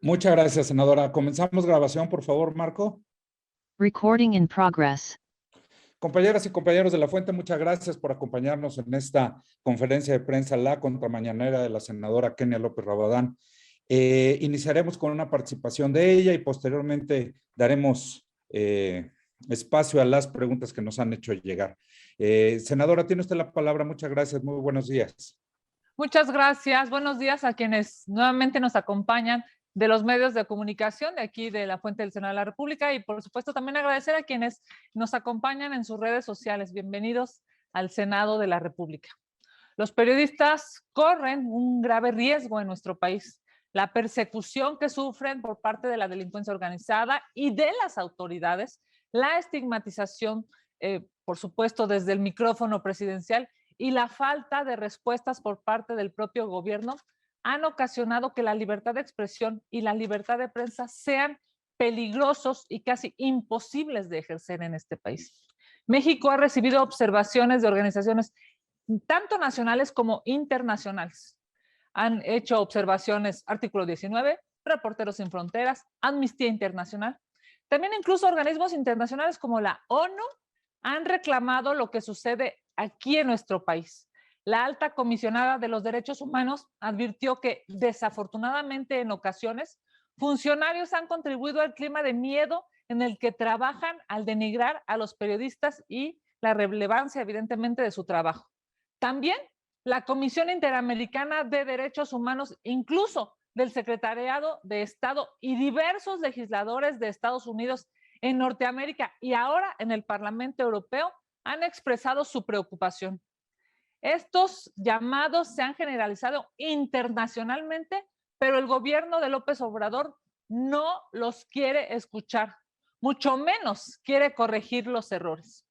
Muchas gracias, senadora. Comenzamos grabación, por favor, Marco. Recording in progress. Compañeras y compañeros de La Fuente, muchas gracias por acompañarnos en esta conferencia de prensa, la contramañanera de la senadora Kenia López Rabadán. Iniciaremos con una participación de ella y posteriormente daremos espacio a las preguntas que nos han hecho llegar. Senadora, tiene usted la palabra. Muchas gracias. Muy buenos días. Muchas gracias. Buenos días a quienes nuevamente nos acompañan de los medios de comunicación de aquí de La Fuente del Senado de la República y por supuesto también agradecer a quienes nos acompañan en sus redes sociales. Bienvenidos al Senado de la República. Los periodistas corren un grave riesgo en nuestro país. La persecución que sufren por parte de la delincuencia organizada y de las autoridades, la estigmatización, por supuesto, desde el micrófono presidencial y la falta de respuestas por parte del propio gobierno han ocasionado que la libertad de expresión y la libertad de prensa sean peligrosos y casi imposibles de ejercer en este país. México ha recibido observaciones de organizaciones tanto nacionales como internacionales. Han hecho observaciones Artículo 19, Reporteros Sin Fronteras, Amnistía Internacional. También incluso organismos internacionales como la ONU han reclamado lo que sucede aquí en nuestro país. La alta comisionada de los derechos humanos advirtió que desafortunadamente en ocasiones funcionarios han contribuido al clima de miedo en el que trabajan al denigrar a los periodistas y la relevancia evidentemente de su trabajo. También la Comisión Interamericana de Derechos Humanos, incluso del Secretariado de Estado y diversos legisladores de Estados Unidos en Norteamérica y ahora en el Parlamento Europeo han expresado su preocupación. Estos llamados se han generalizado internacionalmente, pero el gobierno de López Obrador no los quiere escuchar, mucho menos quiere corregir los errores.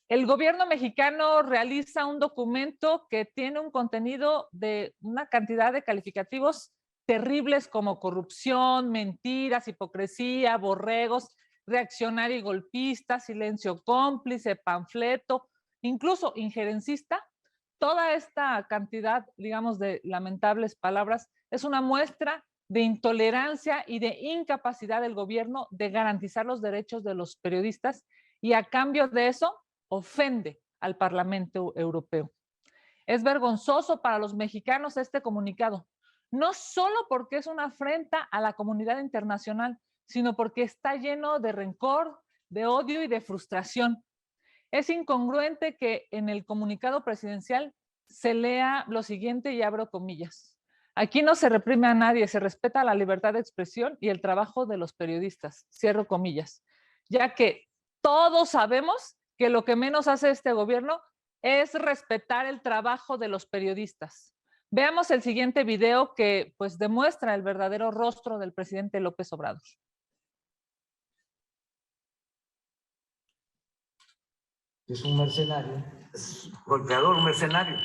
El gobierno mexicano realiza un documento que tiene un contenido de una cantidad de calificativos terribles como corrupción, mentiras, hipocresía, borregos, reaccionario y golpista, silencio cómplice, panfleto, incluso injerencista. Toda esta cantidad, digamos, de lamentables palabras es una muestra de intolerancia y de incapacidad del gobierno de garantizar los derechos de los periodistas y a cambio de eso ofende al Parlamento Europeo. Es vergonzoso para los mexicanos este comunicado, no solo porque es una afrenta a la comunidad internacional, sino porque está lleno de rencor, de odio y de frustración. Es incongruente que en el comunicado presidencial se lea lo siguiente y abro comillas. Aquí no se reprime a nadie, se respeta la libertad de expresión y el trabajo de los periodistas, cierro comillas, ya que todos sabemos que lo que menos hace este gobierno es respetar el trabajo de los periodistas. Veamos el siguiente video que pues demuestra el verdadero rostro del presidente López Obrador. Es un mercenario, es golpeador, un mercenario,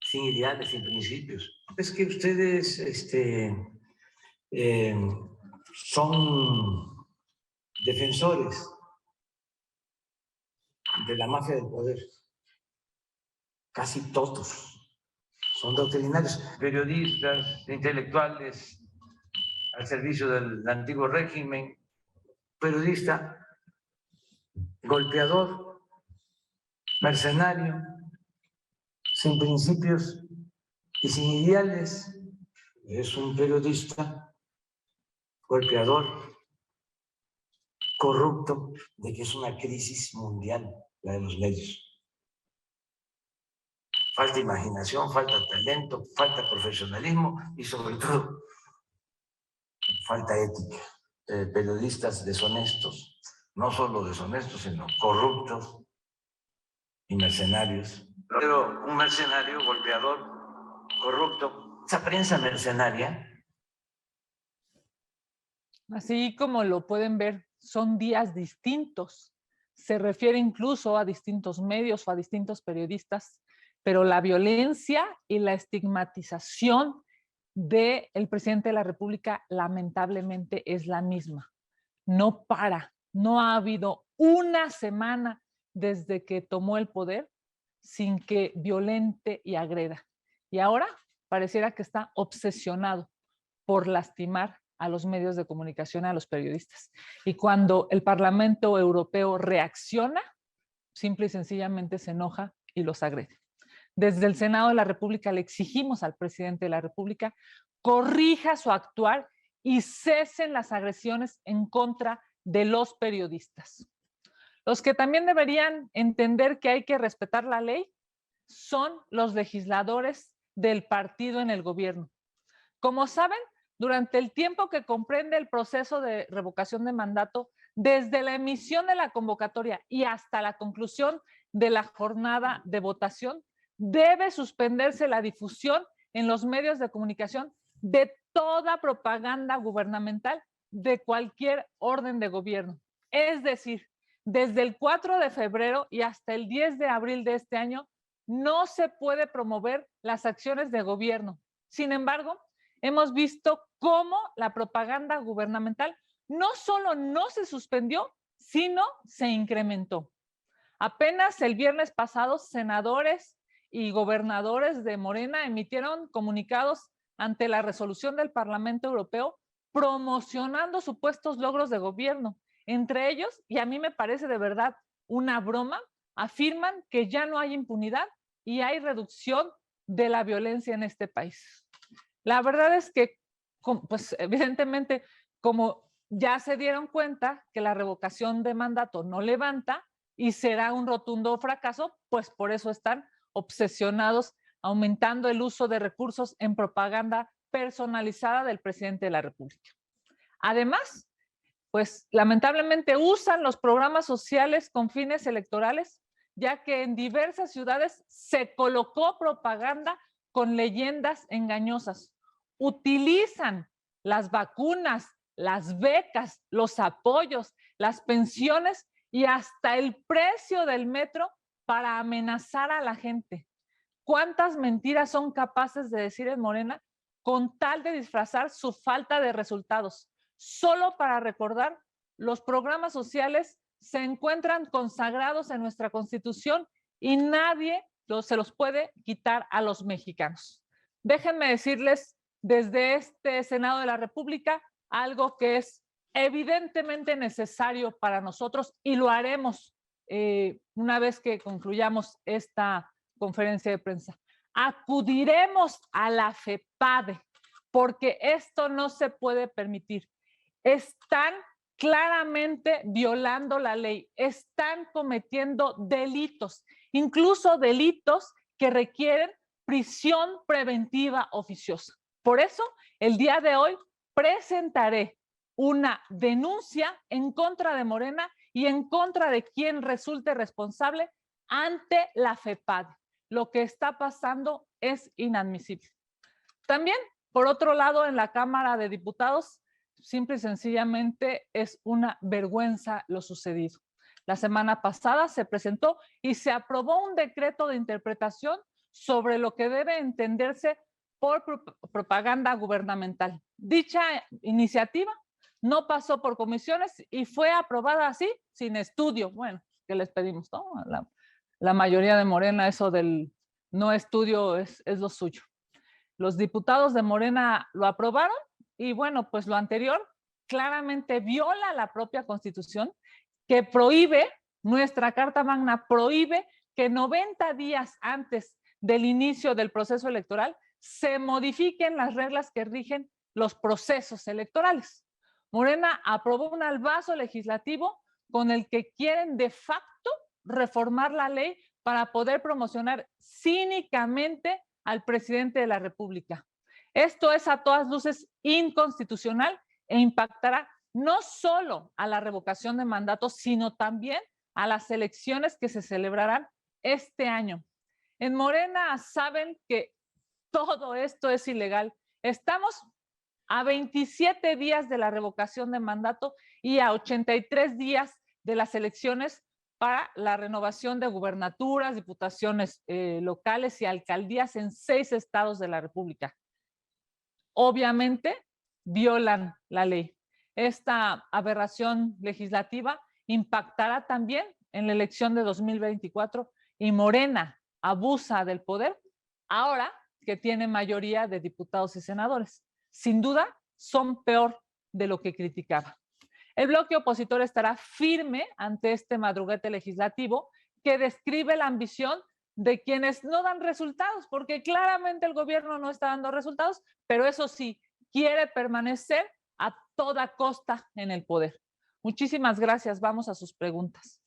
sin ideales, sin principios. Es que ustedes son defensores de la mafia del poder. Casi todos son doctrinarios, periodistas, intelectuales al servicio del antiguo régimen, periodista, golpeador, mercenario, sin principios y sin ideales. Es un periodista golpeador, corrupto, de que es una crisis mundial la de los medios. Falta imaginación, falta talento, falta profesionalismo y sobre todo falta ética. Periodistas deshonestos, no solo deshonestos, sino corruptos y mercenarios. Pero un mercenario, golpeador, corrupto, esa prensa mercenaria. Así como lo pueden ver, son días distintos. Se refiere incluso a distintos medios o a distintos periodistas, pero la violencia y la estigmatización del presidente de la República lamentablemente es la misma. No para, no ha habido una semana desde que tomó el poder sin que violente y agreda. Y ahora pareciera que está obsesionado por lastimar a los medios de comunicación, a los periodistas. Y cuando el Parlamento Europeo reacciona, simple y sencillamente se enoja y los agrede. Desde el Senado de la República le exigimos al presidente de la República corrija su actuar y cesen las agresiones en contra de los periodistas. Los que también deberían entender que hay que respetar la ley son los legisladores del partido en el gobierno. Como saben, durante el tiempo que comprende el proceso de revocación de mandato, desde la emisión de la convocatoria y hasta la conclusión de la jornada de votación, debe suspenderse la difusión en los medios de comunicación de toda propaganda gubernamental de cualquier orden de gobierno. Es decir, desde el 4 de febrero y hasta el 10 de abril de este año, no se puede promover las acciones de gobierno. Sin embargo, hemos visto cómo la propaganda gubernamental no solo no se suspendió, sino se incrementó. Apenas el viernes pasado, senadores y gobernadores de Morena emitieron comunicados ante la resolución del Parlamento Europeo promocionando supuestos logros de gobierno. Entre ellos, y a mí me parece de verdad una broma, afirman que ya no hay impunidad y hay reducción de la violencia en este país. La verdad es que, pues evidentemente, como ya se dieron cuenta que la revocación de mandato no levanta y será un rotundo fracaso, pues por eso están obsesionados aumentando el uso de recursos en propaganda personalizada del presidente de la República. Además, pues lamentablemente usan los programas sociales con fines electorales, ya que en diversas ciudades se colocó propaganda con leyendas engañosas. Utilizan las vacunas, las becas, los apoyos, las pensiones y hasta el precio del metro para amenazar a la gente. ¿Cuántas mentiras son capaces de decir en Morena con tal de disfrazar su falta de resultados? Solo para recordar, los programas sociales se encuentran consagrados en nuestra Constitución y nadie se los puede quitar a los mexicanos. Déjenme decirles desde este Senado de la República algo que es evidentemente necesario para nosotros y lo haremos una vez que concluyamos esta conferencia de prensa. Acudiremos a la FEPADE porque esto no se puede permitir. Están claramente violando la ley, están cometiendo delitos, incluso delitos que requieren prisión preventiva oficiosa. Por eso, el día de hoy presentaré una denuncia en contra de Morena y en contra de quien resulte responsable ante la FEPADE. Lo que está pasando es inadmisible. También, por otro lado, en la Cámara de Diputados, simple y sencillamente es una vergüenza lo sucedido. La semana pasada se presentó y se aprobó un decreto de interpretación sobre lo que debe entenderse por propaganda gubernamental. Dicha iniciativa no pasó por comisiones y fue aprobada así, sin estudio. Bueno, ¿qué les pedimos? ¿No? La mayoría de Morena, eso del no estudio es lo suyo. Los diputados de Morena lo aprobaron y bueno, pues lo anterior claramente viola la propia Constitución que prohíbe, nuestra Carta Magna prohíbe que 90 días antes del inicio del proceso electoral se modifiquen las reglas que rigen los procesos electorales. Morena aprobó un albazo legislativo con el que quieren de facto reformar la ley para poder promocionar cínicamente al presidente de la República. Esto es a todas luces inconstitucional e impactará no solo a la revocación de mandatos, sino también a las elecciones que se celebrarán este año. En Morena saben que todo esto es ilegal. Estamos a 27 días de la revocación de mandato y a 83 días de las elecciones para la renovación de gubernaturas, diputaciones locales y alcaldías en 6 estados de la República. Obviamente violan la ley. Esta aberración legislativa impactará también en la elección de 2024 y Morena abusa del poder ahora que tiene mayoría de diputados y senadores. Sin duda, son peor de lo que criticaba. El bloque opositor estará firme ante este madruguete legislativo que describe la ambición de quienes no dan resultados, porque claramente el gobierno no está dando resultados, pero eso sí, quiere permanecer a toda costa en el poder. Muchísimas gracias. Vamos a sus preguntas.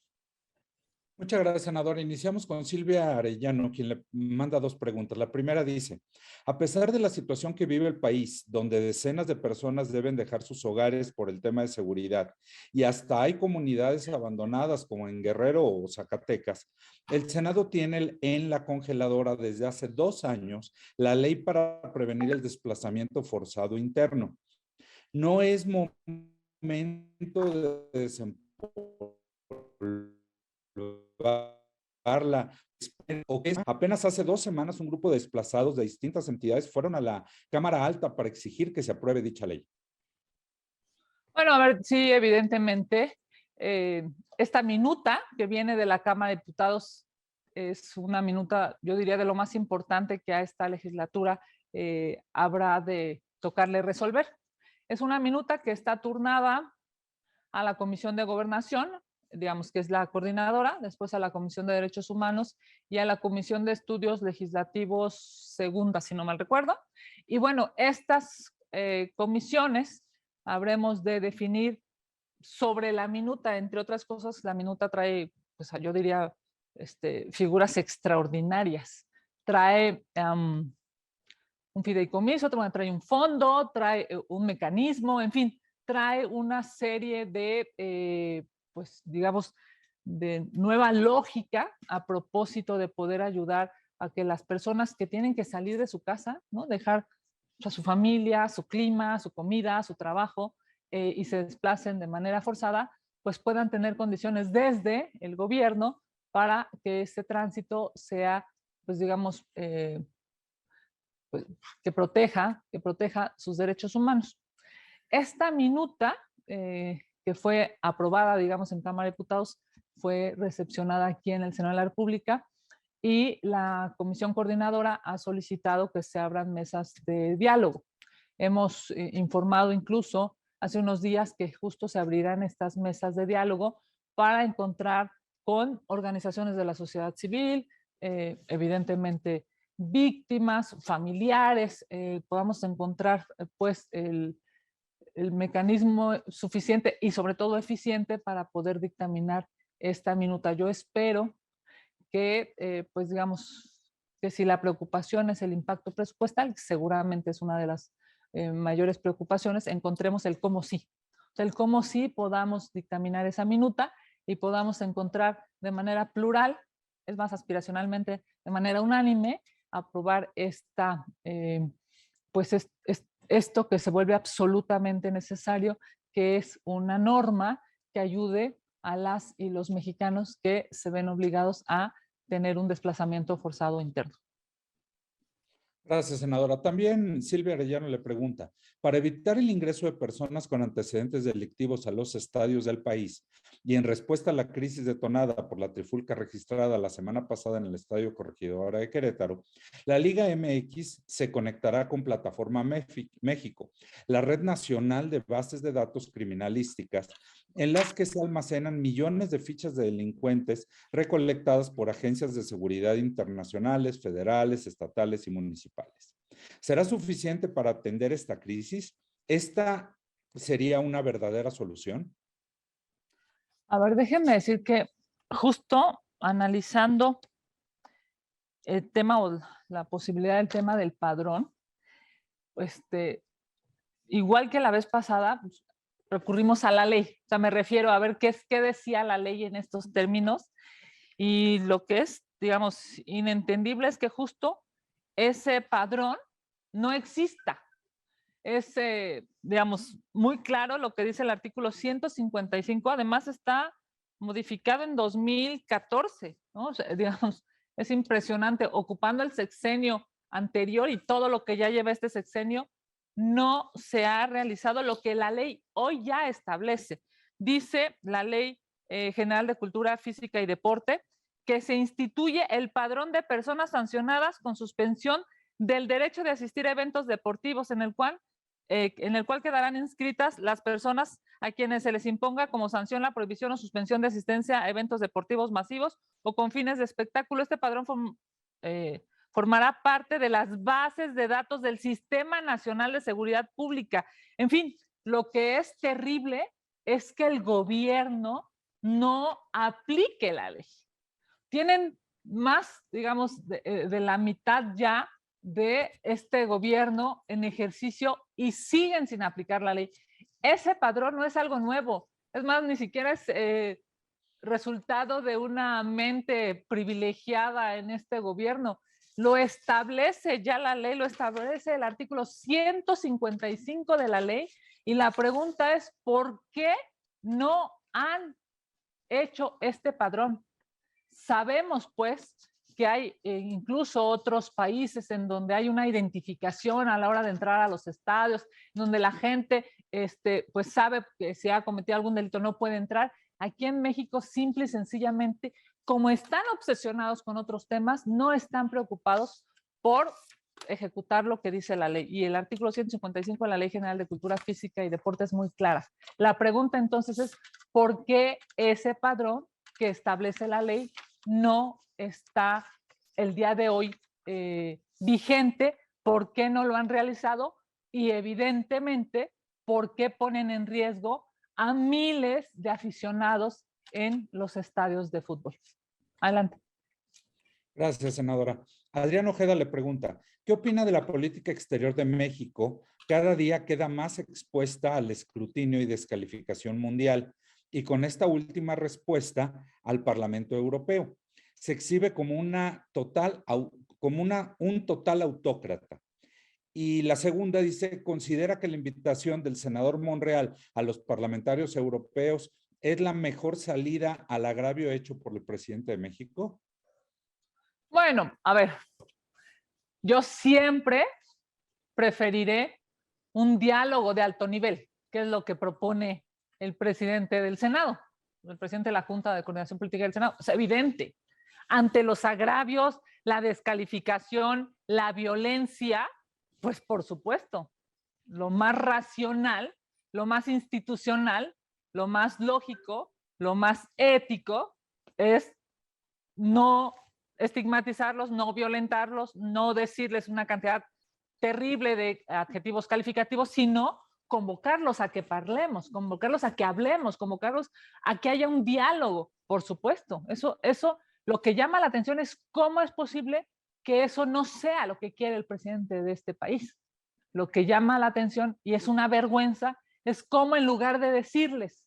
Muchas gracias, senadora. Iniciamos con Silvia Arellano, quien le manda dos preguntas. La primera dice, a pesar de la situación que vive el país, donde decenas de personas deben dejar sus hogares por el tema de seguridad, y hasta hay comunidades abandonadas como en Guerrero o Zacatecas, el Senado tiene en la congeladora desde hace 2 años la ley para prevenir el desplazamiento forzado interno. No es momento de desempolvarla. Apenas hace 2 semanas un grupo de desplazados de distintas entidades fueron a la Cámara Alta para exigir que se apruebe dicha ley. Bueno, a ver, sí, evidentemente, esta minuta que viene de la Cámara de Diputados es una minuta, yo diría, de lo más importante que a esta legislatura habrá de tocarle resolver. Es una minuta que está turnada a la Comisión de Gobernación, digamos que es la coordinadora, después a la Comisión de Derechos Humanos y a la Comisión de Estudios Legislativos segunda, si no mal recuerdo. Y bueno, estas comisiones habremos de definir sobre la minuta, entre otras cosas. La minuta trae, pues yo diría, figuras extraordinarias. Trae un fideicomiso, trae un fondo, trae un mecanismo, en fin, trae una serie de, pues digamos, de nueva lógica a propósito de poder ayudar a que las personas que tienen que salir de su casa, ¿no? Dejar a su familia, su clima, su comida, su trabajo, y se desplacen de manera forzada, pues puedan tener condiciones desde el gobierno para que este tránsito sea, pues digamos, pues, que proteja sus derechos humanos. Esta minuta que fue aprobada, digamos, en Cámara de Diputados, fue recepcionada aquí en el Senado de la República y la Comisión Coordinadora ha solicitado que se abran mesas de diálogo. Hemos informado incluso hace unos días que justo se abrirán estas mesas de diálogo para encontrar con organizaciones de la sociedad civil, evidentemente víctimas, familiares, podamos encontrar pues el mecanismo suficiente y sobre todo eficiente para poder dictaminar esta minuta. Yo espero que, pues digamos, que si la preocupación es el impacto presupuestal, seguramente es una de las mayores preocupaciones, encontremos el cómo sí. O sea, el cómo sí podamos dictaminar esa minuta y podamos encontrar de manera plural, es más aspiracionalmente, de manera unánime, aprobar esta, pues esto que se vuelve absolutamente necesario, que es una norma que ayude a las y los mexicanos que se ven obligados a tener un desplazamiento forzado interno. Gracias, senadora. También Silvia Arellano le pregunta, para evitar el ingreso de personas con antecedentes delictivos a los estadios del país y en respuesta a la crisis detonada por la trifulca registrada la semana pasada en el Estadio Corregidora de Querétaro, la Liga MX se conectará con Plataforma México, la red nacional de bases de datos criminalísticas en las que se almacenan millones de fichas de delincuentes recolectadas por agencias de seguridad internacionales, federales, estatales y municipales. ¿Será suficiente para atender esta crisis? ¿Esta sería una verdadera solución? A ver, déjenme decir que justo analizando el tema o la posibilidad del tema del padrón, igual que la vez pasada, pues, recurrimos a la ley. O sea, me refiero a ver qué decía la ley en estos términos, y lo que es, digamos, inentendible es que justo ese padrón no exista. Es, digamos, muy claro lo que dice el artículo 155, además está modificado en 2014, ¿no? O sea, digamos, es impresionante, ocupando el sexenio anterior y todo lo que ya lleva este sexenio, no se ha realizado lo que la ley hoy ya establece. Dice la Ley General de Cultura Física y Deporte que se instituye el padrón de personas sancionadas con suspensión del derecho de asistir a eventos deportivos en el cual en el cual quedarán inscritas las personas a quienes se les imponga como sanción la prohibición o suspensión de asistencia a eventos deportivos masivos o con fines de espectáculo. Este padrón formará parte de las bases de datos del Sistema Nacional de Seguridad Pública. En fin, lo que es terrible es que el gobierno no aplique la ley. Tienen más, digamos, de la mitad ya de este gobierno en ejercicio y siguen sin aplicar la ley. Ese padrón no es algo nuevo. Es más, ni siquiera es resultado de una mente privilegiada en este gobierno. Lo establece ya la ley, lo establece el artículo 155 de la ley, y la pregunta es, ¿por qué no han hecho este padrón? Sabemos, pues, que hay incluso otros países en donde hay una identificación a la hora de entrar a los estadios, donde la gente pues sabe que si ha cometido algún delito no puede entrar. Aquí en México, simple y sencillamente, como están obsesionados con otros temas, no están preocupados por ejecutar lo que dice la ley. Y el artículo 155 de la Ley General de Cultura Física y Deporte es muy clara. La pregunta entonces es, ¿por qué ese padrón que establece la ley no está el día de hoy vigente? ¿Por qué no lo han realizado? Y evidentemente, ¿por qué ponen en riesgo a miles de aficionados en los estadios de fútbol? Adelante. Gracias, senadora. Adrián Ojeda le pregunta, ¿qué opina de la política exterior de México? Cada día queda más expuesta al escrutinio y descalificación mundial, y con esta última respuesta al Parlamento Europeo. Se exhibe como un total autócrata. Y la segunda dice, ¿considera que la invitación del senador Monreal a los parlamentarios europeos es la mejor salida al agravio hecho por el presidente de México? Bueno, a ver, yo siempre preferiré un diálogo de alto nivel, que es lo que propone el presidente del Senado, el presidente de la Junta de Coordinación Política del Senado. Es evidente, ante los agravios, la descalificación, la violencia, pues por supuesto, lo más racional, lo más institucional, lo más lógico, lo más ético es no estigmatizarlos, no violentarlos, no decirles una cantidad terrible de adjetivos calificativos, sino convocarlos a que parlemos, convocarlos a que hablemos, convocarlos a que haya un diálogo, por supuesto. Eso lo que llama la atención es cómo es posible que eso no sea lo que quiere el presidente de este país. Lo que llama la atención, y es una vergüenza, es cómo en lugar de decirles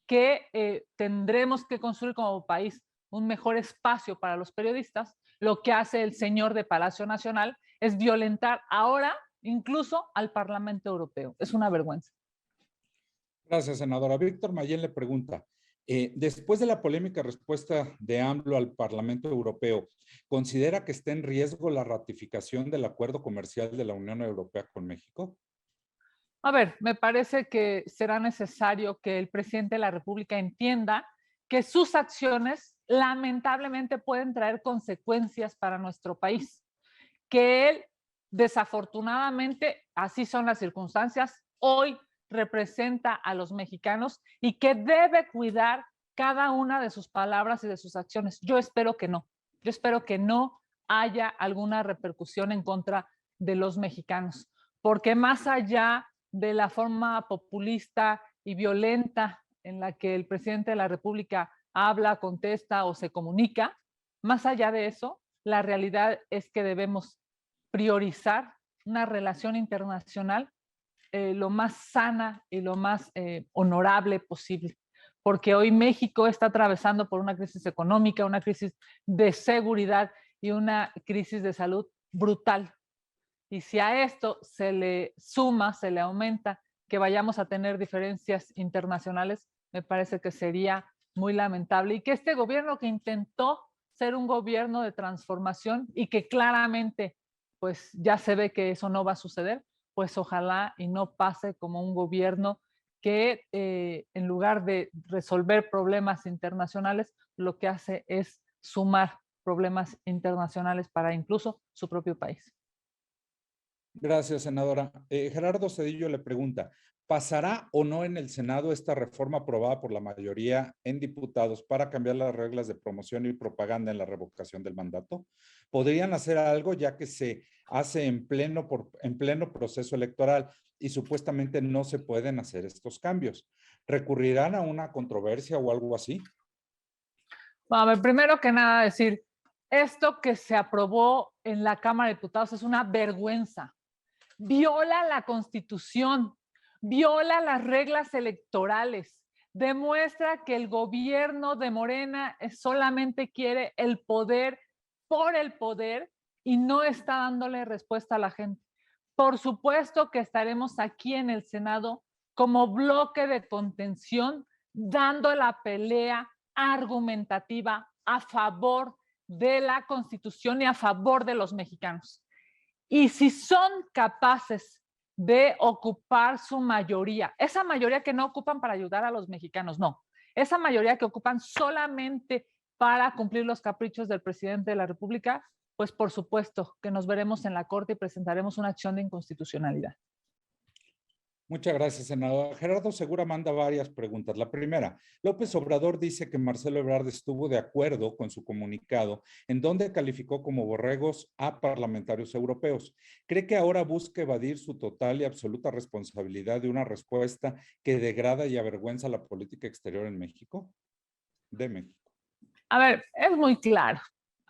que tendremos que construir como país un mejor espacio para los periodistas, lo que hace el señor de Palacio Nacional es violentar ahora incluso al Parlamento Europeo. Es una vergüenza. Gracias, senadora. Víctor Mayén le pregunta, después de la polémica respuesta de AMLO al Parlamento Europeo, ¿considera que está en riesgo la ratificación del acuerdo comercial de la Unión Europea con México? A ver, me parece que será necesario que el presidente de la República entienda que sus acciones lamentablemente pueden traer consecuencias para nuestro país, que él desafortunadamente, así son las circunstancias, hoy representa a los mexicanos y que debe cuidar cada una de sus palabras y de sus acciones. Yo espero que no haya alguna repercusión en contra de los mexicanos, porque más allá de la forma populista y violenta en la que el presidente de la República habla, contesta o se comunica, más allá de eso, la realidad es que debemos priorizar una relación internacional lo más sana y lo más honorable posible. Porque hoy México está atravesando por una crisis económica, una crisis de seguridad y una crisis de salud brutal. Y si a esto se le suma, se le aumenta que vayamos a tener diferencias internacionales, me parece que sería muy lamentable. Y que este gobierno que intentó ser un gobierno de transformación y que claramente pues ya se ve que eso no va a suceder, pues ojalá y no pase como un gobierno que en lugar de resolver problemas internacionales, lo que hace es sumar problemas internacionales para incluso su propio país. Gracias, senadora. Gerardo Cedillo le pregunta, ¿pasará o no en el Senado esta reforma aprobada por la mayoría en diputados para cambiar las reglas de promoción y propaganda en la revocación del mandato? ¿Podrían hacer algo ya que se hace en pleno proceso electoral y supuestamente no se pueden hacer estos cambios? ¿Recurrirán a una controversia o algo así? A ver, primero que nada decir, esto que se aprobó en la Cámara de Diputados es una vergüenza. Viola la Constitución, viola las reglas electorales, demuestra que el gobierno de Morena solamente quiere el poder por el poder y no está dándole respuesta a la gente. Por supuesto que estaremos aquí en el Senado como bloque de contención, dando la pelea argumentativa a favor de la Constitución y a favor de los mexicanos. Y si son capaces de ocupar su mayoría, esa mayoría que no ocupan para ayudar a los mexicanos, no, esa mayoría que ocupan solamente para cumplir los caprichos del presidente de la República, pues por supuesto que nos veremos en la Corte y presentaremos una acción de inconstitucionalidad. Muchas gracias, senador. Gerardo Segura manda varias preguntas. La primera, López Obrador dice que Marcelo Ebrard estuvo de acuerdo con su comunicado, en donde calificó como borregos a parlamentarios europeos. ¿Cree que ahora busca evadir su total y absoluta responsabilidad de una respuesta que degrada y avergüenza la política exterior en México? De México. A ver, es muy claro.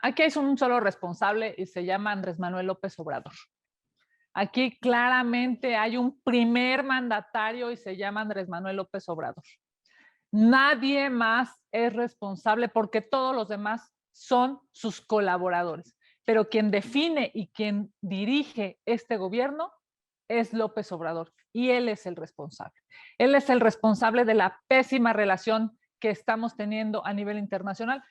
Aquí hay un solo responsable y se llama Andrés Manuel López Obrador. Aquí claramente hay un primer mandatario y se llama Andrés Manuel López Obrador. Nadie más es responsable porque todos los demás son sus colaboradores. Pero quien define y quien dirige este gobierno es López Obrador y él es el responsable. Él es el responsable de la pésima relación que estamos teniendo a nivel internacional.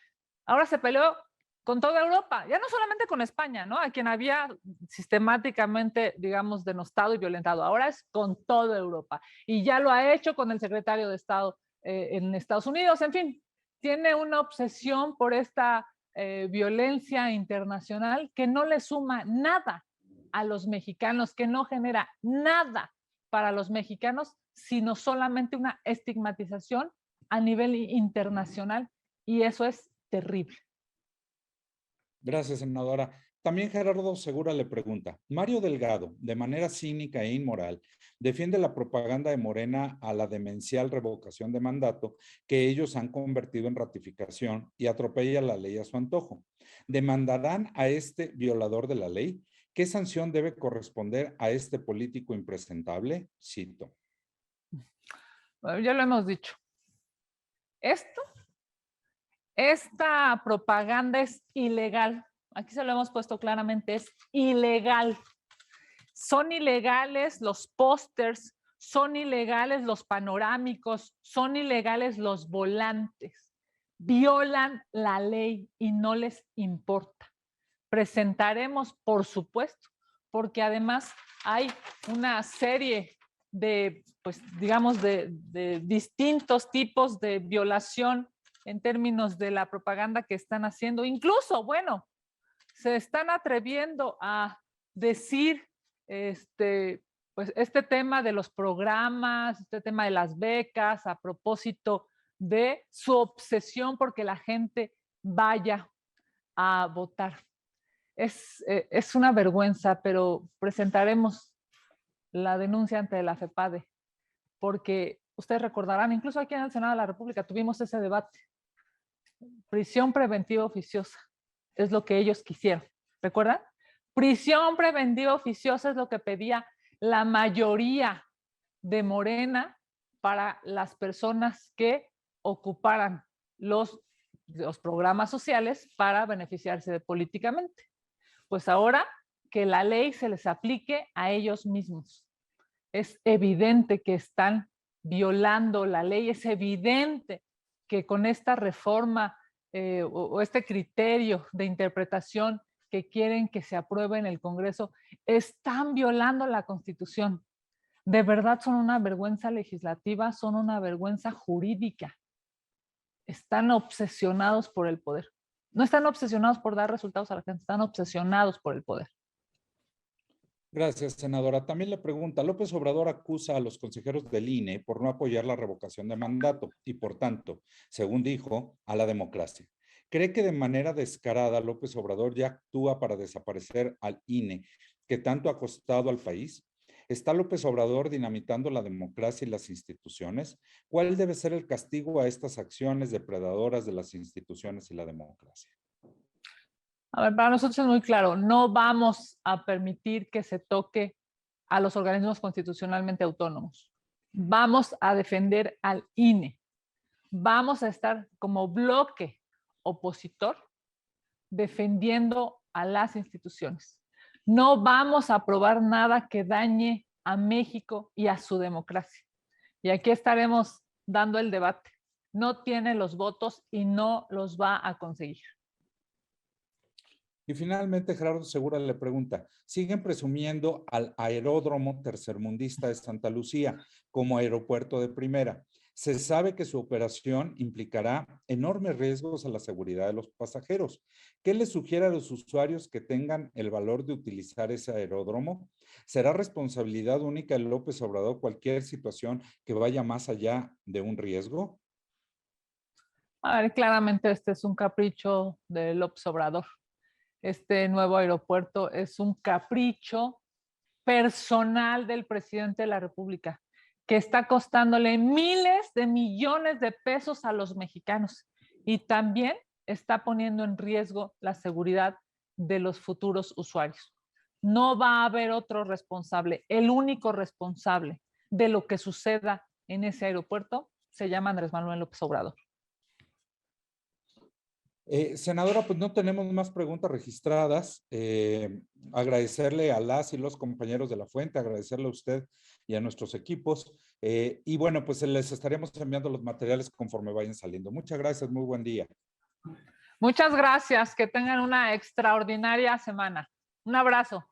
Ahora se peleó con toda Europa, ya no solamente con España, ¿no? A quien había sistemáticamente, digamos, denostado y violentado. Ahora es con toda Europa. Y ya lo ha hecho con el secretario de Estado en Estados Unidos. En fin, tiene una obsesión por esta violencia internacional que no le suma nada a los mexicanos, que no genera nada para los mexicanos, sino solamente una estigmatización a nivel internacional. Y eso es terrible. Gracias, senadora. También Gerardo Segura le pregunta, Mario Delgado, de manera cínica e inmoral, defiende la propaganda de Morena a la demencial revocación de mandato que ellos han convertido en ratificación y atropella la ley a su antojo. ¿Demandarán a este violador de la ley? ¿Qué sanción debe corresponder a este político impresentable? Cito. Bueno, ya lo hemos dicho. Esta propaganda es ilegal. Aquí se lo hemos puesto claramente, es ilegal. Son ilegales los pósters, son ilegales los panorámicos, son ilegales los volantes. Violan la ley y no les importa. Presentaremos, por supuesto, porque además hay una serie de, pues, digamos, de distintos tipos de violación en términos de la propaganda que están haciendo. Incluso, bueno, se están atreviendo a decir pues este tema de los programas, este tema de las becas, a propósito de su obsesión porque la gente vaya a votar. Es una vergüenza, pero presentaremos la denuncia ante la FEPADE, porque ustedes recordarán, incluso aquí en el Senado de la República tuvimos ese debate. Prisión preventiva oficiosa es lo que ellos quisieron. ¿Recuerdan? Prisión preventiva oficiosa es lo que pedía la mayoría de Morena para las personas que ocuparan los programas sociales para beneficiarse políticamente. Pues ahora que la ley se les aplique a ellos mismos. Es evidente que están violando la ley, es evidente que con esta reforma o este criterio de interpretación que quieren que se apruebe en el Congreso, están violando la Constitución. De verdad son una vergüenza legislativa, son una vergüenza jurídica. Están obsesionados por el poder. No están obsesionados por dar resultados a la gente, están obsesionados por el poder. Gracias, senadora. También le pregunta, López Obrador acusa a los consejeros del INE por no apoyar la revocación de mandato y, por tanto, según dijo, a la democracia. ¿Cree que de manera descarada López Obrador ya actúa para desaparecer al INE, que tanto ha costado al país? ¿Está López Obrador dinamitando la democracia y las instituciones? ¿Cuál debe ser el castigo a estas acciones depredadoras de las instituciones y la democracia? A ver, para nosotros es muy claro, no vamos a permitir que se toque a los organismos constitucionalmente autónomos. Vamos a defender al INE. Vamos a estar como bloque opositor defendiendo a las instituciones. No vamos a aprobar nada que dañe a México y a su democracia. Y aquí estaremos dando el debate. No tiene los votos y no los va a conseguir. Y finalmente, Gerardo Segura le pregunta, ¿siguen presumiendo al aeródromo tercermundista de Santa Lucía como aeropuerto de primera? Se sabe que su operación implicará enormes riesgos a la seguridad de los pasajeros. ¿Qué les sugiere a los usuarios que tengan el valor de utilizar ese aeródromo? ¿Será responsabilidad única de López Obrador cualquier situación que vaya más allá de un riesgo? A ver, claramente este es un capricho de López Obrador. Este nuevo aeropuerto es un capricho personal del presidente de la República, que está costándole miles de millones de pesos a los mexicanos y también está poniendo en riesgo la seguridad de los futuros usuarios. No va a haber otro responsable. El único responsable de lo que suceda en ese aeropuerto se llama Andrés Manuel López Obrador. Senadora, pues no tenemos más preguntas registradas. Agradecerle a las y los compañeros de la fuente, agradecerle a usted y a nuestros equipos. Y bueno, pues les estaremos enviando los materiales conforme vayan saliendo. Muchas gracias, muy buen día. Muchas gracias, que tengan una extraordinaria semana. Un abrazo.